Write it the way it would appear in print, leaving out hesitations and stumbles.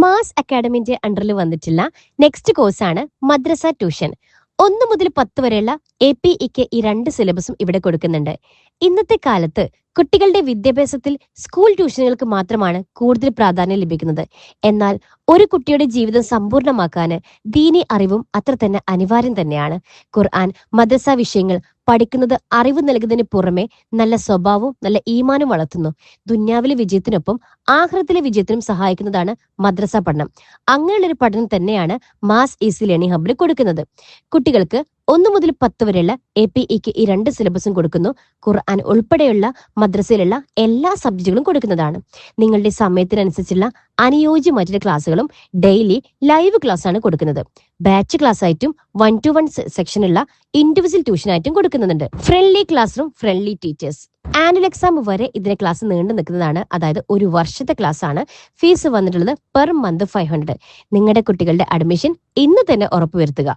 Mass അക്കാഡമിന്റെ അണ്ടറിൽ വന്നിട്ടുള്ള next കോഴ്സാണ് മദ്രസ ട്യൂഷൻ. 1 മുതൽ 10 വരെയുള്ള APEക്ക് ഈ 2 സിലബസും ഇവിടെ കൊടുക്കുന്നുണ്ട്. ഇന്നത്തെ കാലത്ത് കുട്ടികളുടെ വിദ്യാഭ്യാസത്തിൽ സ്കൂൾ ട്യൂഷനുകൾക്ക് മാത്രമാണ് കൂടുതൽ പ്രാധാന്യം ലഭിക്കുന്നത്. എന്നാൽ ഒരു കുട്ടിയുടെ ജീവിതം സമ്പൂർണ്ണമാക്കാന് ദീനി അറിവും അത്ര തന്നെ അനിവാര്യം തന്നെയാണ്. ഖുർആൻ, മദ്രസ വിഷയങ്ങൾ പഠിക്കുന്നത് അറിവ് നൽകുന്നതിന് പുറമെ നല്ല സ്വഭാവവും നല്ല ഈമാനും വളർത്തുന്നു. ദുന്യാവിലെ വിജയത്തിനൊപ്പം ആഖിറത്തിലെ വിജയത്തിനും സഹായിക്കുന്നതാണ് മദ്രസ പഠനം. അങ്ങനെയുള്ളൊരു പഠനം തന്നെയാണ് മാസ് ഈസി ലേണിംഗ് ഹബ്ബിൽ കൊടുക്കുന്നത്. കുട്ടികൾക്ക് 1 മുതൽ 10 വരെയുള്ള APEക്ക് ഈ 2 സിലബസും കൊടുക്കുന്നു. ഖുർആൻ ഉൾപ്പെടെയുള്ള മദ്രസയിലുള്ള എല്ലാ സബ്ജക്റ്റുകളും കൊടുക്കുന്നതാണ്. നിങ്ങളുടെ സമയത്തിനനുസരിച്ചുള്ള അനുയോജ്യമായിട്ടുള്ള ക്ലാസ്സുകളും ഡെയിലി ലൈവ് ക്ലാസ് ആണ് കൊടുക്കുന്നത്. ബാച്ച് ക്ലാസ് ആയിട്ടും 1-to-1 സെക്ഷനുള്ള ഇൻഡിവിജ്വൽ ട്യൂഷൻ ആയിട്ടും കൊടുക്കുന്നുണ്ട്. Friendly class room, friendly teachers. Annual exam വരെ ഇതിന്റെ ക്ലാസ് നീണ്ടു നിൽക്കുന്നതാണ്. അതായത് ഒരു വർഷത്തെ ക്ലാസ് ആണ്. ഫീസ് വന്നിട്ടുള്ളത് പെർ മന്ത് 500. നിങ്ങളുടെ കുട്ടികളുടെ അഡ്മിഷൻ ഇന്ന് തന്നെ ഉറപ്പുവരുത്തുക.